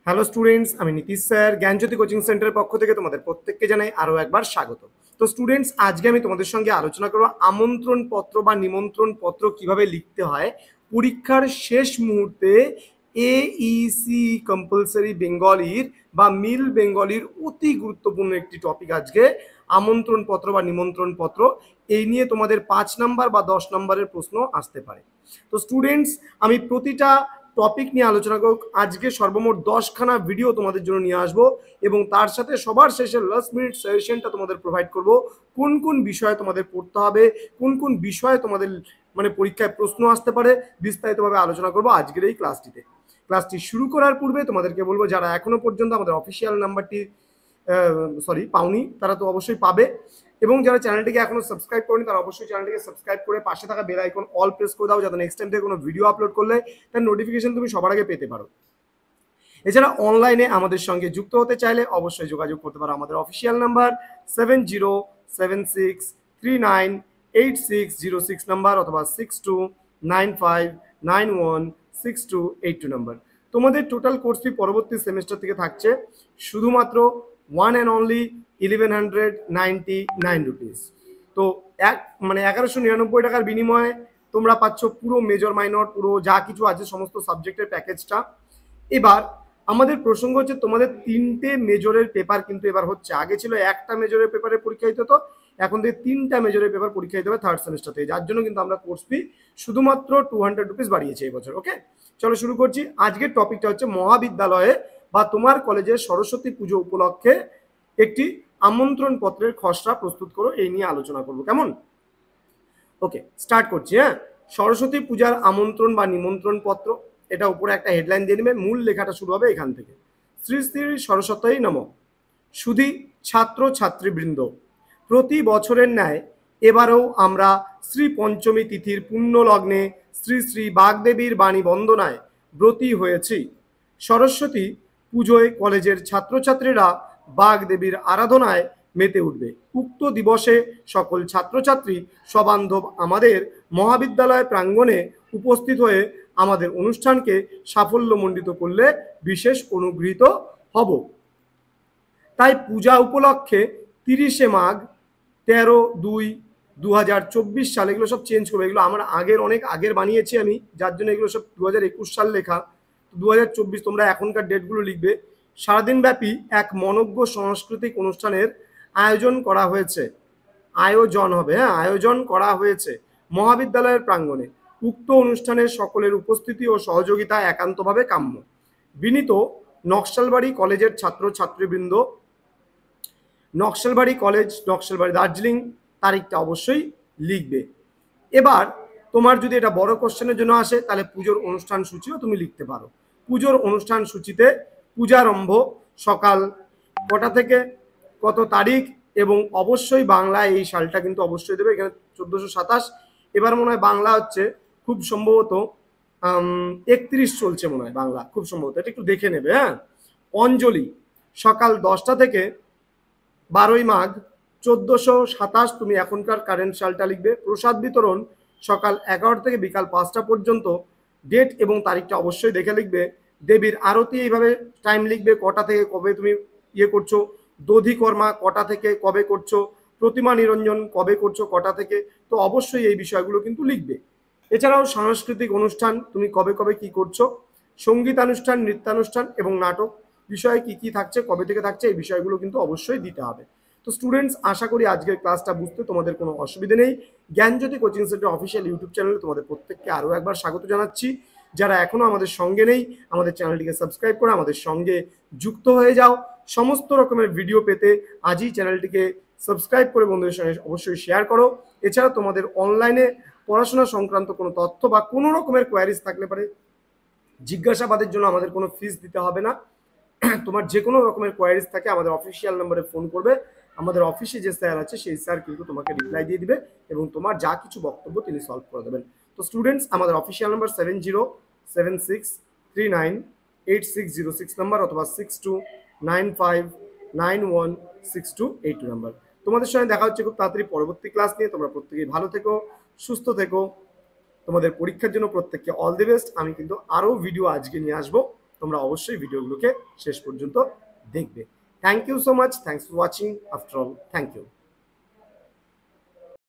Hello students, আমি Nitish sir জ্ঞানজ্যোতি coaching সেন্টারের পক্ষ থেকে তোমাদের প্রত্যেককে জানাই আরও একবার স্বাগত। তো স্টুডেন্টস, আজকে আমি তোমাদের সঙ্গে আলোচনা করব আমন্ত্রণ পত্র বা নিমন্ত্রণ পত্র কিভাবে লিখতে হয় পরীক্ষার শেষ মুহূর্তে। এইসি কম্পালসারি বেঙ্গলির বা মিল বেঙ্গলির অতি গুরুত্বপূর্ণ একটি টপিক আজকে আমন্ত্রণ পত্র বা নিমন্ত্রণ পত্র। এই নিয়ে তোমাদের 5 নাম্বার বা 10 নাম্বারের প্রশ্ন আসতে পারে। তো স্টুডেন্টস, আমি প্রতিটা টপিক নিয়ে আলোচনা করব। আজকে সর্বমোট 10খানা ভিডিও তোমাদের জন্য নিয়ে আসবো এবং তার সাথে সবার শেষে লাস্ট মিনিট সাজেশনটা তোমাদের প্রোভাইড করব। কোন কোন বিষয়ে তোমাদের পড়তে হবে, কোন কোন বিষয়ে তোমাদের পরীক্ষায় প্রশ্ন আসতে পারে, বিস্তারিতভাবে আলোচনা করব আজকের এই ক্লাসটিতে। ক্লাসটি শুরু করার পূর্বে তোমাদেরকে বলবো, যারা এখনো পর্যন্ত আমাদের অফিসিয়াল নাম্বারটি পাওনি তারা তো অবশ্যই পাবে, এবং যারা চ্যানেলটিকে এখনো সাবস্ক্রাইব করেনি তারা অবশ্যই চ্যানেলটিকে সাবস্ক্রাইব করে পাশে থাকা বেল আইকন অল প্রেস করে দাও, যাতে নেক্সট টাইম থেকে কোনো ভিডিও আপলোড করলে তার নোটিফিকেশন তুমি সবার আগে পেতে পারো। এছাড়া অনলাইনে আমাদের সঙ্গে যুক্ত হতে চাইলে অবশ্যই যোগাযোগ করতে পারো। আমাদের অফিসিয়াল নাম্বার 7076398606 নাম্বার অথবা 6295916282 নাম্বার। তোমাদের টোটাল কোর্স ফি পরবর্তী সেমিস্টার থেকে থাকছে শুধুমাত্র 1199 রুপিস। তো 1199 টাকার বিনিময়ে তোমরা পাচ্ছ পুরো মেজর মাইনর পুরো যা কিছু আছে সমস্ত সাবজেক্টের প্যাকেজটা। এবার আমাদের প্রসঙ্গ হচ্ছে, তোমাদের 3টে মেজরের পেপার কিন্তু এবার হচ্ছে। আগে ছিল একটা মেজরের পেপারে পরীক্ষা দিতে হতো, এখন থেকে 3টা মেজরের পেপার পরীক্ষা দিতে হবে থার্ড সেমিস্টার থেকে, যার জন্য কিন্তু আমরা কোর্স ফি শুধুমাত্র 200 রুপিস বাড়িয়েছি এই বছর। ওকে, চলো শুরু করছি। আজকের টপিকটা হচ্ছে মহাবিদ্যালয়ে বা তোমার কলেজের সরস্বতী পুজো উপলক্ষে একটি আমন্ত্রণ পত্রের খসড়া প্রস্তুত করো, এই নিয়ে আলোচনা করবো। কেমন? ওকে, স্টার্ট করছি। হ্যাঁ, সরস্বতী পূজার আমন্ত্রণ বা নিমন্ত্রণ পত্র, এটা উপরে একটা হেডলাইন দিয়ে নেবে। মূল লেখাটা শুরু হবে এখান থেকে। শ্রী শ্রী সরস্বতী নমঃ। শুধু ছাত্র ছাত্রীবৃন্দ, প্রতি বছরের ন্যায় এবারেও আমরা শ্রী পঞ্চমী তিথির পুণ্য লগ্নে শ্রী শ্রী বাগদেবীর বাণী বন্দনায় ব্রতী হয়েছি। সরস্বতী পুজোয় কলেজের ছাত্রছাত্রীরা বাগদেবীর আরাধনায় মেতে উঠবে। উক্ত দিবসে সকল ছাত্রছাত্রী সবান্ধব আমাদের মহাবিদ্যালয় প্রাঙ্গণে উপস্থিত হয়ে আমাদের অনুষ্ঠানকে সাফল্যমণ্ডিত করলে বিশেষ অনুগৃহীত হব। তাই পূজা উপলক্ষে 30শে মাঘ, 13/2/2024 সাল, এগুলো সব চেঞ্জ করবে। এগুলো আমার অনেক আগের বানিয়েছি আমি, যার জন্য এগুলো সব 2021 সাল লেখা। 2024 তোমরা এখনকার ডেটগুলো লিখবে। সারাদিন ব্যাপী এক মনোজ্ঞ সাংস্কৃতিক অনুষ্ঠানের আয়োজন করা হয়েছে। আয়োজন করা হয়েছে মহাবিদ্যালয়ের প্রাঙ্গণে। উক্ত অনুষ্ঠানের সকলের উপস্থিতি ও সহযোগিতা একান্তভাবে কাম্য। বিনীত, নকশালবাড়ি কলেজের ছাত্র ছাত্রীবৃন্দ। নকশালবাড়ি কলেজ, নকশালবাড়ি, দার্জিলিং। তারিখটা অবশ্যই লিখবে। এবার তোমার যদি এটা বড় কোশ্চেনের জন্য আসে, তাহলে পুজোর অনুষ্ঠান সূচিও তুমি লিখতে পারো। পুজোর অনুষ্ঠান সূচিতে পূজারম্ভ সকাল কটা থেকে, কত তারিখ, এবং অবশ্যই বাংলায় এই সালটা কিন্তু অবশ্যই দেবে। এখানে 1427, এবার মনে হয় বাংলা হচ্ছে খুব সম্ভবত 31 চলছে মনে হয় বাংলা, খুব সম্ভবত, এটা একটু দেখে নেবে। হ্যাঁ, অঞ্জলি সকাল 10টা থেকে 12ই মাঘ 1427, তুমি এখনকার কারেন্ট সালটা লিখবে। প্রসাদ বিতরণ সকাল 11টা থেকে বিকাল 5টা পর্যন্ত। ডেট এবং তারিখটা অবশ্যই দেখে লিখবে। দেবীর আরতি এইভাবে টাইম লিখবে, কটা থেকে কবে তুমি করছো। দধিকর্মা কটা থেকে কবে করছো। প্রতিমা নিরঞ্জন কবে করছো, কটা থেকে। তো অবশ্যই এই বিষয়গুলো কিন্তু লিখবে। এছাড়াও সাংস্কৃতিক অনুষ্ঠান তুমি কবে কবে কি করছো। সঙ্গীতানুষ্ঠান, নৃত্যানুষ্ঠান এবং নাটক বিষয়ে কি কি থাকছে, কবে থেকে থাকছে, এই বিষয়গুলো কিন্তু অবশ্যই দিতে হবে। তো স্টুডেন্টস, আশা করি আজকের ক্লাসটা বুঝতে তোমাদের কোনো অসুবিধা নেই। জ্ঞানজ্যোতি কোচিং সেন্টার অফিসিয়াল ইউটিউব চ্যানেলে তোমাদের প্রত্যেককে আরও একবার স্বাগত জানাচ্ছি। যারা এখনও আমাদের সঙ্গে নেই, আমাদের চ্যানেলটিকে সাবস্ক্রাইব করে আমাদের সঙ্গে যুক্ত হয়ে যাও। সমস্ত রকমের ভিডিও পেতে আজই চ্যানেলটিকে সাবস্ক্রাইব করে বন্ধুদের সঙ্গে অবশ্যই শেয়ার করো। এছাড়া তোমাদের অনলাইনে পড়াশোনা সংক্রান্ত কোনো তথ্য বা কোনো রকমের কোয়ারিজ থাকলে পারে, জিজ্ঞাসাবাদের জন্য আমাদের কোনো ফিস দিতে হবে না। তোমার যে কোনো রকমের কোয়ারিজ থাকে আমাদের অফিসিয়াল নম্বরে ফোন করবে। আমাদের অফিসে যে স্যার আছে সেই স্যার কিন্তু তোমাকে রিপ্লাই দিয়ে দিবে এবং তোমার যা কিছু বক্তব্য তিনি সলভ করে দেবেন। তো স্টুডেন্টস, আমাদের অফিসিয়াল নাম্বার 7076398606 নাম্বার অথবা 6295916282 নাম্বার। তোমাদের সঙ্গে দেখা হচ্ছে খুব তাড়াতাড়ি পরবর্তী ক্লাস নিয়ে। তোমরা প্রত্যেকেই ভালো থেকো, সুস্থ থেকো। তোমাদের পরীক্ষার জন্য প্রত্যেককে অল দি বেস্ট। আমি কিন্তু আরও ভিডিও আজকে নিয়ে আসবো। তোমরা অবশ্যই ভিডিওগুলোকে শেষ পর্যন্ত দেখবে। Thank you so much, thanks for watching, after all thank you.